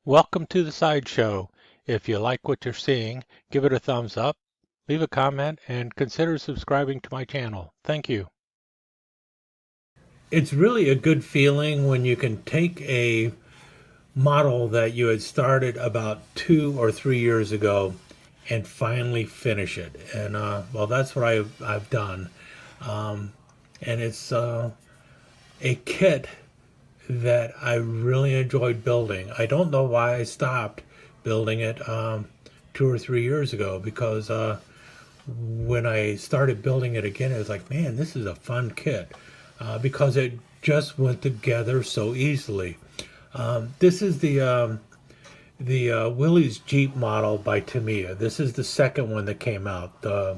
Welcome to the Sideshow. If you like what you're seeing, give it a thumbs up, leave a comment, and consider subscribing to my channel. Thank you. It's really a good feeling when you can take a model that you had started about 2 or 3 years ago and finally finish it. And well, that's what I've done. Um, and it's a kit that I really enjoyed building. I don't know why I stopped building it 2 or 3 years ago because when I started building it again, it was like, man, this is a fun kit because it just went together so easily. This is the Willys Jeep model by Tamiya. This is the second one that came out. The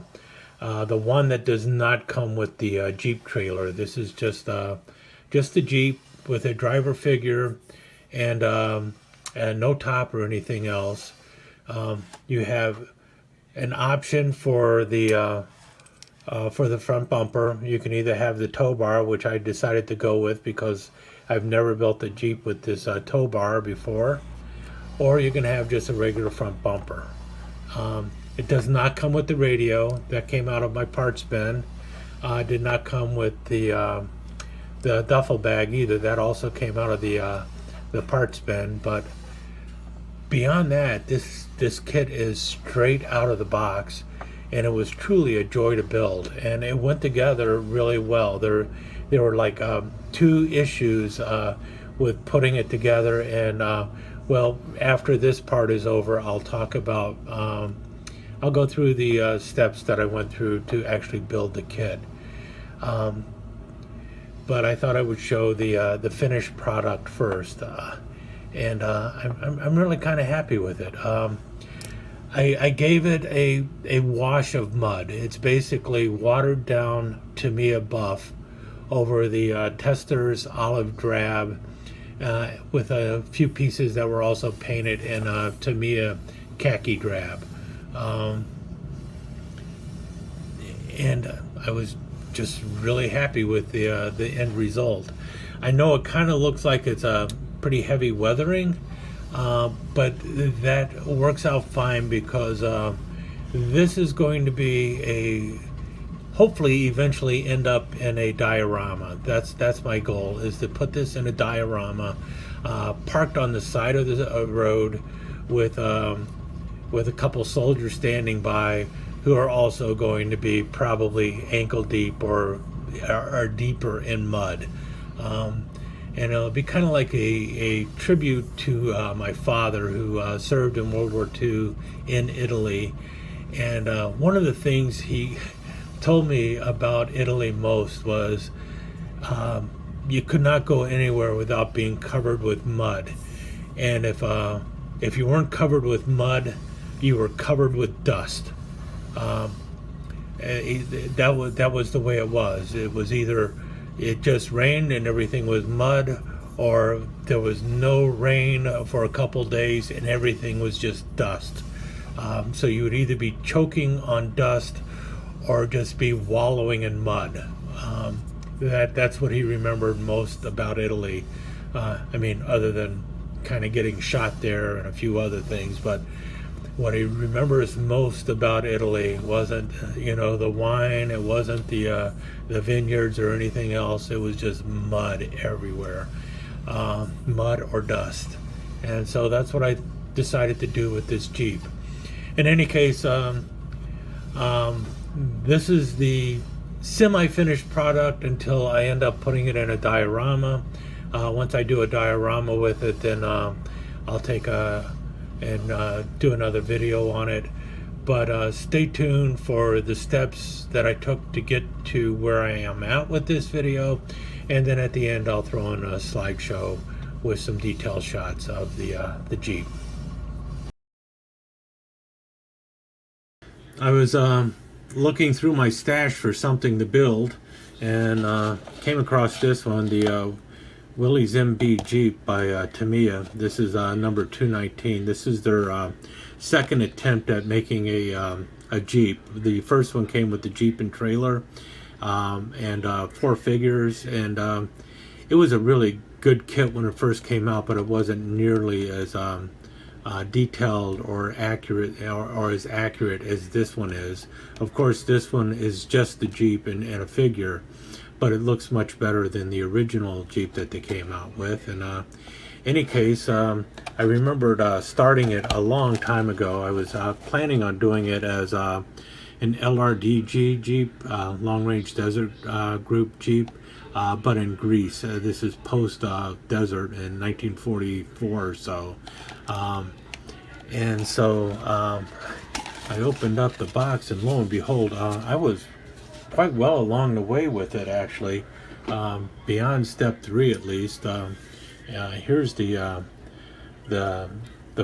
one that does not come with the Jeep trailer. This is just the Jeep with a driver figure and no top or anything else. You have an option for the front bumper. You can either have the tow bar, which I decided to go with because I've never built a Jeep with this tow bar before, or you can have just a regular front bumper. It does not come with the radio. That came out of my parts bin. Did not come with the duffel bag either. That also came out of the parts bin. But beyond that, this kit is straight out of the box, and it was truly a joy to build, and it went together really well. There were like two issues with putting it together, and well, after this part is over, I'll talk about I'll go through the steps that I went through to actually build the kit. But I thought I would show the finished product first, and I'm really kind of happy with it. I gave it a wash of mud. It's basically watered down Tamiya buff over the Tester's olive drab, with a few pieces that were also painted in Tamiya khaki drab. And I was just really happy with the end result. I know it kind of looks like it's a pretty heavy weathering, but that works out fine because this is going to be a hopefully eventually end up in a diorama. That's my goal, is to put this in a diorama, parked on the side of the road with a couple soldiers standing by who are also going to be probably ankle deep or deeper in mud. And it'll be kind of like a tribute to my father, who served in World War II in Italy. And one of the things he told me about Italy most was you could not go anywhere without being covered with mud. And if you weren't covered with mud, you were covered with dust. That was the way it was. It was either it just rained and everything was mud, or there was no rain for a couple days and everything was just dust. So you would either be choking on dust or just be wallowing in mud. That's what he remembered most about Italy. I mean, other than kind of getting shot there and a few other things, but what he remembers most about Italy wasn't, the wine. It wasn't the vineyards or anything else. It was just mud everywhere, mud or dust. And so that's what I decided to do with this Jeep. In any case, this is the semi-finished product until I end up putting it in a diorama. Once I do a diorama with it, then I'll take do another video on it. But stay tuned for the steps that I took to get to where I am at with this video, and then at the end I'll throw in a slideshow with some detailed shots of the Jeep. I was looking through my stash for something to build, and came across this one, the Willys MB Jeep by Tamiya. This is number 219. This is their second attempt at making a Jeep. The first one came with the Jeep and trailer, and 4 figures, and it was a really good kit when it first came out, but it wasn't nearly as detailed or accurate, or as accurate as this one is. Of course, this one is just the Jeep and a figure, but it looks much better than the original Jeep that they came out with. And any case, I remembered starting it a long time ago. I was planning on doing it as an LRDG Jeep, Long Range Desert Group Jeep, but in Greece. This is post-desert in 1944 or so. And so I opened up the box, and lo and behold, I was quite well along the way with it, actually, beyond step 3 at least. Here's the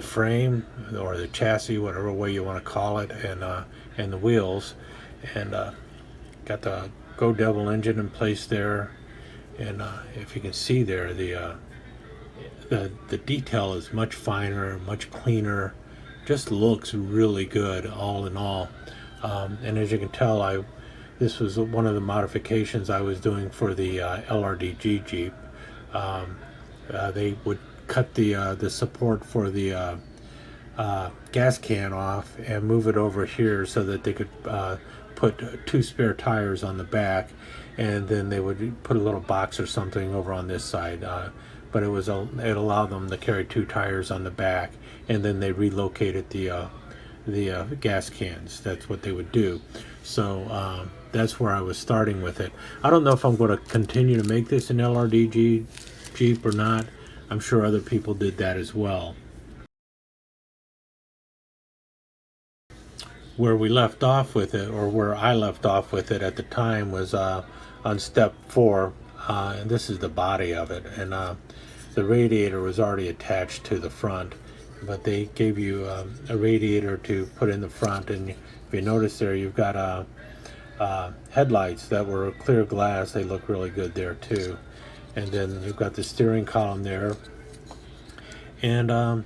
frame, or the chassis, whatever way you want to call it, and the wheels, and got the Go Devil engine in place there. And if you can see there, the detail is much finer, much cleaner, just looks really good all in all. And as you can tell, this was one of the modifications I was doing for the LRDG Jeep. They would cut the support for the gas can off and move it over here so that they could put 2 spare tires on the back, and then they would put a little box or something over on this side. But it allowed them to carry 2 tires on the back, and then they relocated the gas cans. That's what they would do. So that's where I was starting with it. I don't know if I'm going to continue to make this an LRDG Jeep or not. I'm sure other people did that as well. Where we left off with it, or where I left off with it at the time, was on step 4, and this is the body of it, and the radiator was already attached to the front, but they gave you a radiator to put in the front. And if you notice there, you've got headlights that were clear glass. They look really good there too. And then you've got the steering column there, and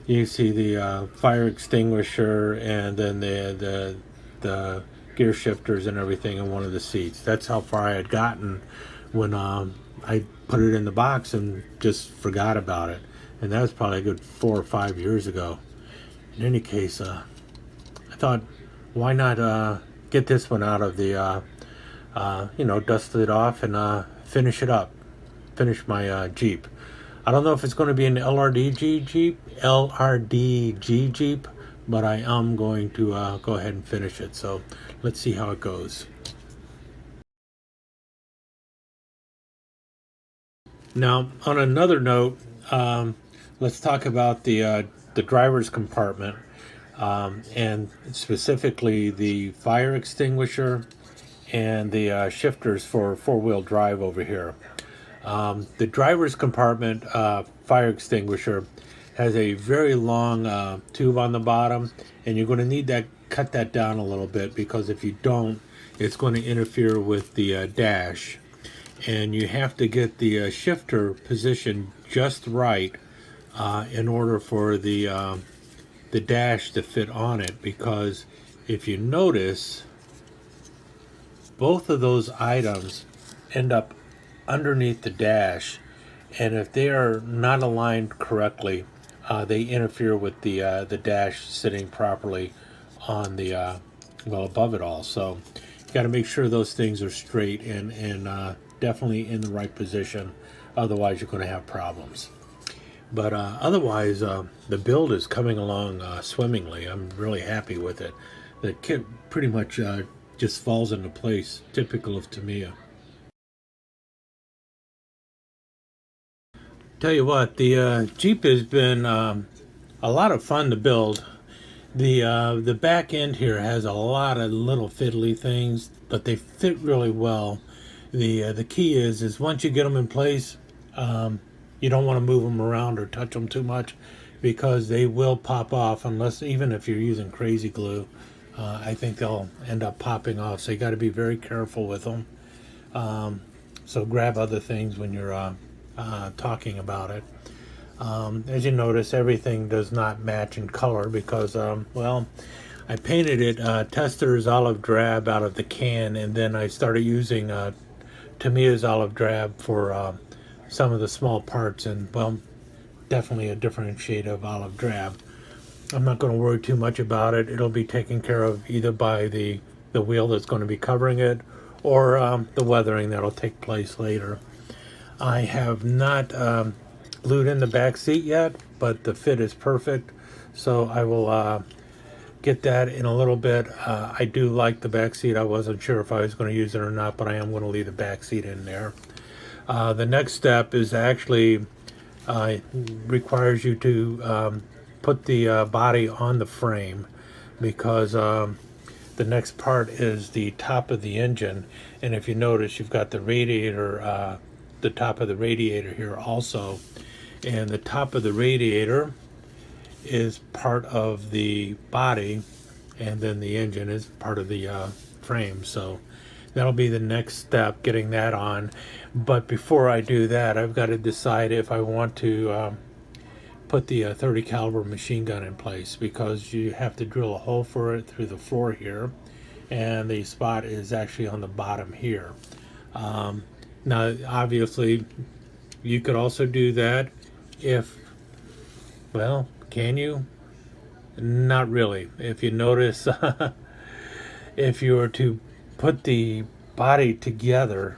you see the fire extinguisher, and then the gear shifters and everything in one of the seats. That's how far I had gotten when I put it in the box and just forgot about it. And that was probably a good 4 or 5 years ago. In any case, I thought, why not get this one out of the, dust it off and finish it up. Finish my Jeep. I don't know if it's going to be an LRDG Jeep, but I am going to go ahead and finish it. So let's see how it goes. Now, on another note, let's talk about the driver's compartment, and specifically the fire extinguisher and the shifters for 4-wheel drive over here. The driver's compartment fire extinguisher has a very long tube on the bottom, and you're going to need to cut that down a little bit, because if you don't, it's going to interfere with the dash. And you have to get the shifter positioned just right in order for the dash to fit on it, because if you notice, both of those items end up underneath the dash, and if they are not aligned correctly, they interfere with the dash sitting properly on the above it all. So you got to make sure those things are straight and definitely in the right position, otherwise you're going to have problems. But otherwise, the build is coming along swimmingly. I'm really happy with it. The kit pretty much just falls into place, typical of Tamiya. Tell you what, the Jeep has been a lot of fun to build. The back end here has a lot of little fiddly things, but they fit really well. The key is once you get them in place, you don't want to move them around or touch them too much, because they will pop off, unless, even if you're using crazy glue, I think they'll end up popping off. So you got to be very careful with them. So grab other things when you're talking about it. As you notice, everything does not match in color because, I painted it Tester's olive drab out of the can, and then I started using Tamiya's olive drab for some of the small parts in, well, definitely a different shade of olive drab. I'm not going to worry too much about it. It'll be taken care of either by the wheel that's going to be covering it, or the weathering that'll take place later. I have not glued in the back seat yet, but the fit is perfect, so I will get that in a little bit. I do like the back seat. I wasn't sure if I was going to use it or not, but I am going to leave the back seat in there. The next step is actually requires you to put the body on the frame, because the next part is the top of the engine. And if you notice, you've got the radiator, the top of the radiator here also, and the top of the radiator is part of the body, and then the engine is part of the frame. So that'll be the next step, getting that on. But before I do that, I've got to decide if I want to put the 30 caliber machine gun in place, because you have to drill a hole for it through the floor here, and the spot is actually on the bottom here. Now obviously you could also do that if, well, can you? Not really. If you notice, if you were to put the body together,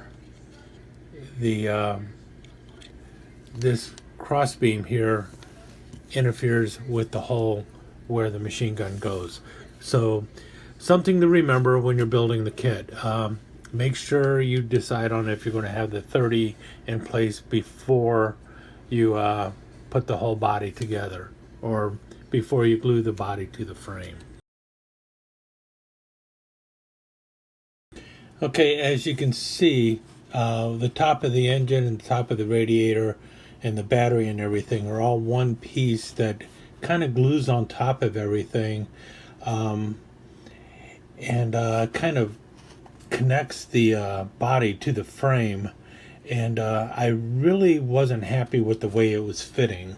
the this crossbeam here interferes with the hole where the machine gun goes. So something to remember when you're building the kit. Make sure you decide on if you're going to have the 30 in place before you put the whole body together, or before you glue the body to the frame. Okay, as you can see, the top of the engine and the top of the radiator and the battery and everything are all one piece that kind of glues on top of everything, and kind of connects the body to the frame. And I really wasn't happy with the way it was fitting.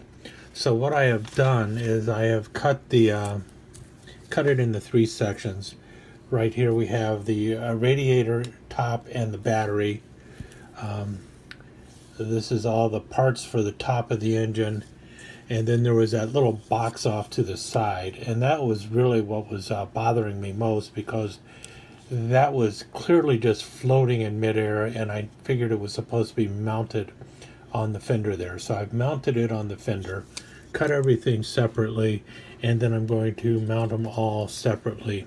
So what I have done is I have cut it into 3 sections. Right here we have the radiator top and the battery. So this is all the parts for the top of the engine, and then there was that little box off to the side, and that was really what was bothering me most, because that was clearly just floating in midair, and I figured it was supposed to be mounted on the fender there. So I've mounted it on the fender, cut everything separately, and then I'm going to mount them all separately.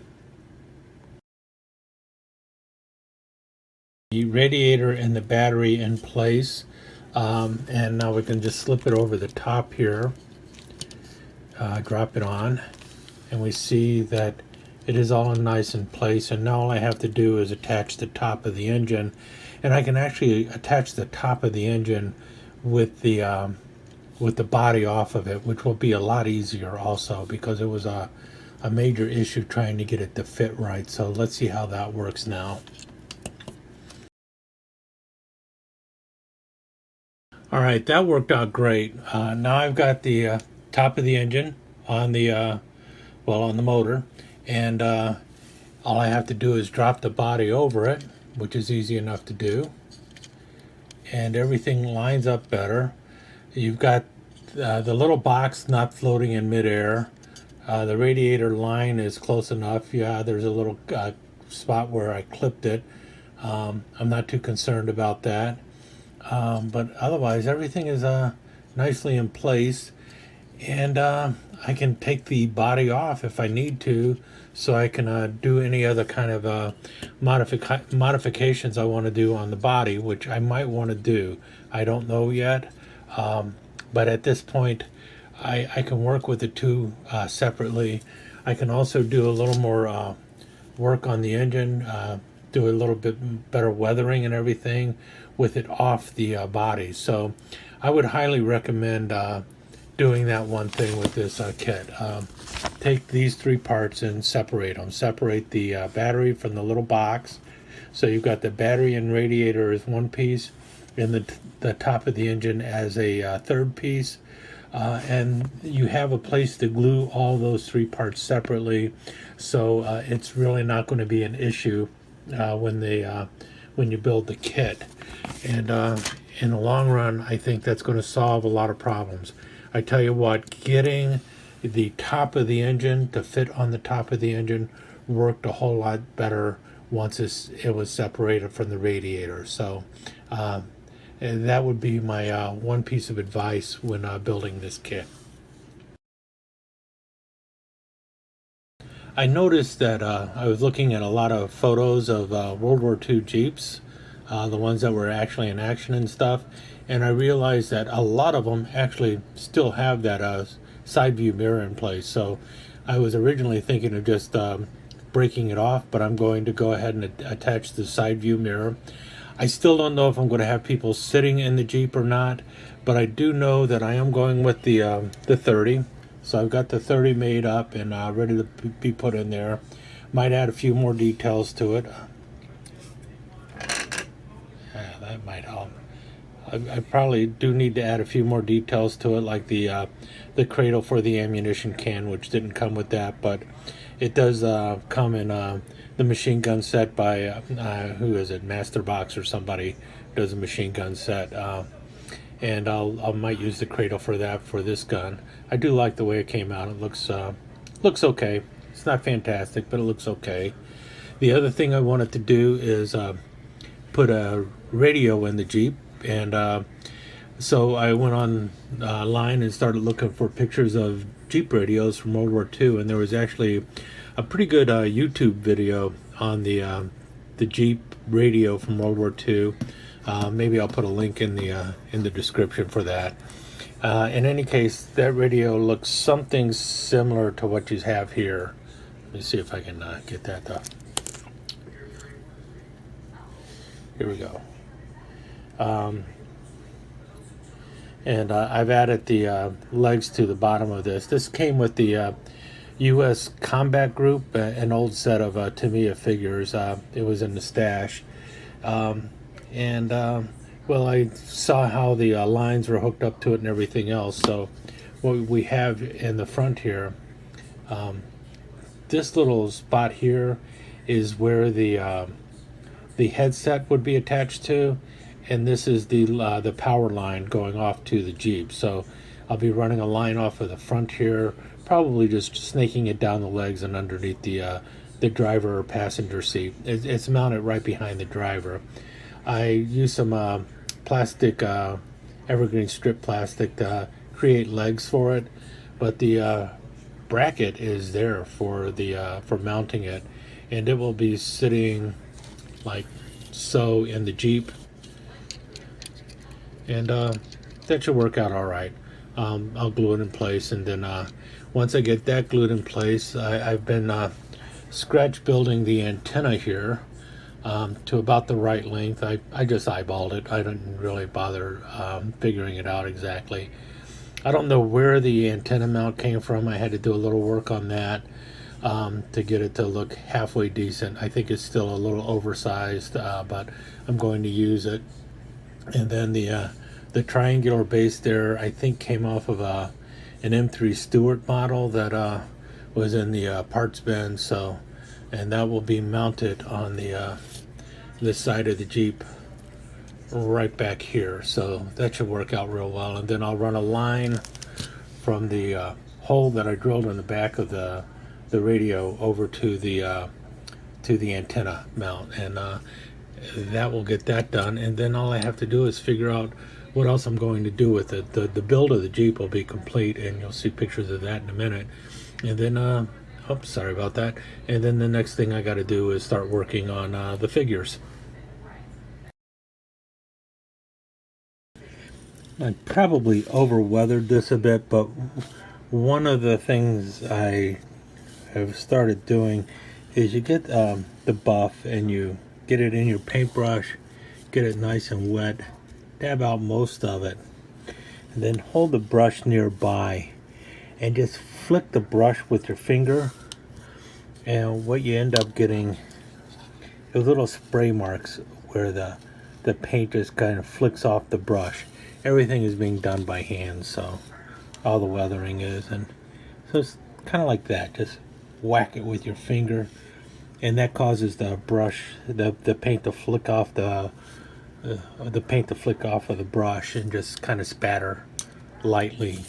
The radiator and the battery in place, and now we can just slip it over the top here, drop it on, and we see that it is all nice in place. And now all I have to do is attach the top of the engine, and I can actually attach the top of the engine with the body off of it, which will be a lot easier also, because it was a major issue trying to get it to fit right. So let's see how that works now. All right, that worked out great. Now I've got the top of the engine on the on the motor, and all I have to do is drop the body over it, which is easy enough to do, and everything lines up better. You've got the little box not floating in midair. The radiator line is close enough. Yeah, there's a little spot where I clipped it. I'm not too concerned about that. But otherwise everything is nicely in place, and I can take the body off if I need to, so I can do any other kind of modifications I want to do on the body, which I might want to do. I don't know yet, but at this point I can work with the two separately. I can also do a little more work on the engine, do a little bit better weathering and everything with it off the body. So I would highly recommend doing that one thing with this kit. Take these 3 parts and separate them. Separate the battery from the little box. So you've got the battery and radiator as one piece, and the top of the engine as a 3rd piece. And you have a place to glue all those 3 parts separately, so it's really not going to be an issue when you build the kit. And in the long run, I think that's going to solve a lot of problems. I tell you what, getting the top of the engine to fit on the top of the engine worked a whole lot better once it was separated from the radiator. So and that would be my one piece of advice when building this kit. I noticed that I was looking at a lot of photos of World War II Jeeps, the ones that were actually in action and stuff, and I realized that a lot of them actually still have that side view mirror in place. So I was originally thinking of just breaking it off, but I'm going to go ahead and attach the side view mirror. I still don't know if I'm going to have people sitting in the Jeep or not, but I do know that I am going with the 30. So I've got the 30 made up and ready to be put in there. Might add a few more details to it. That might help. I probably do need to add a few more details to it, like the cradle for the ammunition can, which didn't come with that, but it does come in the machine gun set by who is it, Master Box or somebody does a machine gun set. And I might use the cradle for that for this gun. I do like the way it came out. It looks okay. It's not fantastic, but it looks okay. The other thing I wanted to do is put a radio in the Jeep, and so I went online and started looking for pictures of Jeep radios from World War II, and there was actually a pretty good YouTube video on the Jeep radio from World War II. Maybe I'll put a link in the description for that. In any case, that radio looks something similar to what you have here. Let me see if I can get that up. Here we go. And I've added the legs to the bottom of this. This came with the U.S. Combat Group, an old set of Tamiya figures. It was in the stash. Well, I saw how the lines were hooked up to it and everything else. So what we have in the front here, this little spot here is where the headset would be attached to, and this is the power line going off to the Jeep. So I'll be running a line off of the front here, probably just snaking it down the legs and underneath the driver or passenger seat. It's mounted right behind the driver. I use some plastic, evergreen strip plastic to create legs for it, but the bracket is there for mounting it, and it will be sitting like so in the Jeep, and that should work out all right. I'll glue it in place, and then once I get that glued in place, I've been scratch building the antenna here to about the right length. I just eyeballed it. I didn't really bother figuring it out exactly. I don't know where the antenna mount came from. I had to do a little work on that to get it to look halfway decent. I think it's still a little oversized, but I'm going to use it. And then the triangular base there, I think, came off of an M3 Stewart model that was in the parts bin. So, and that will be mounted on the side of the Jeep right back here. So that should work out real well. And then I'll run a line from the hole that I drilled in the back of the radio over to the antenna mount, and that will get that done. And then all I have to do is figure out what else I'm going to do with it. The build of the Jeep will be complete, and you'll see pictures of that in a minute. And then oops, sorry about that. And then the next thing I got to do is start working on the figures. I probably over-weathered this a bit, but one of the things I have started doing is you get the buff and you get it in your paintbrush, get it nice and wet, dab out most of it, and then hold the brush nearby and just flick the brush with your finger, and what you end up getting are little spray marks where the paint just kind of flicks off the brush. Everything is being done by hand, so all the weathering is, and so it's kind of like that. Just whack it with your finger, and that causes the brush, the paint to flick off the the paint to flick off of the brush and just kind of spatter lightly.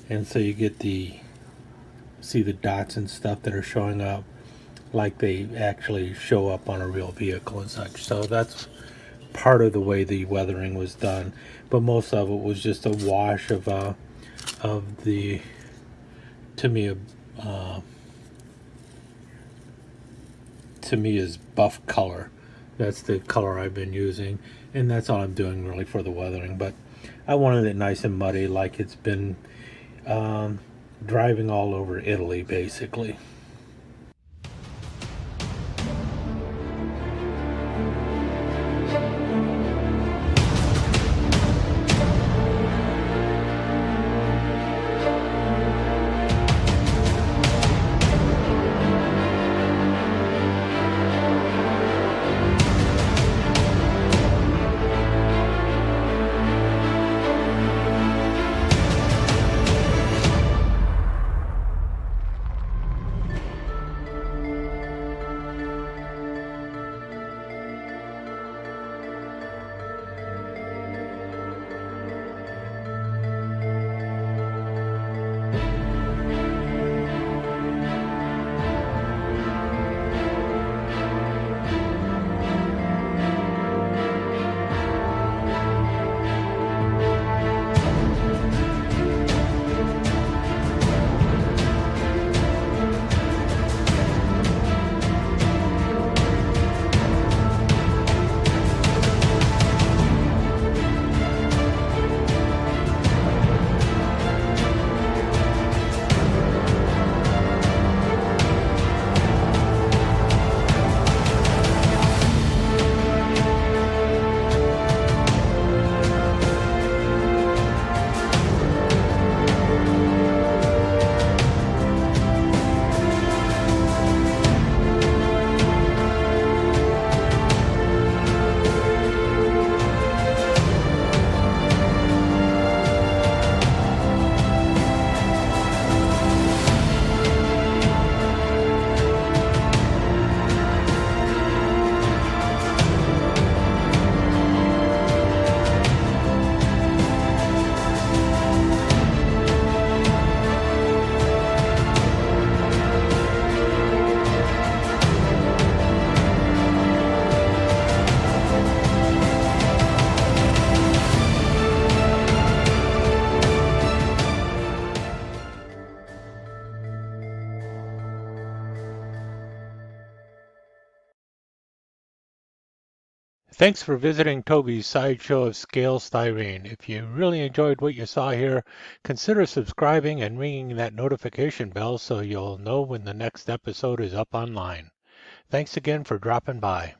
And so you get see the dots and stuff that are showing up like they actually show up on a real vehicle and such. So that's part of the way the weathering was done, but most of it was just a wash of the Tamiya Tamiya's buff color. That's the color I've been using, and that's all I'm doing really for the weathering. But I wanted it nice and muddy, like it's been driving all over Italy, basically. Thanks for visiting Toby's Sideshow of Scale Styrene. If you really enjoyed what you saw here, consider subscribing and ringing that notification bell so you'll know when the next episode is up online. Thanks again for dropping by.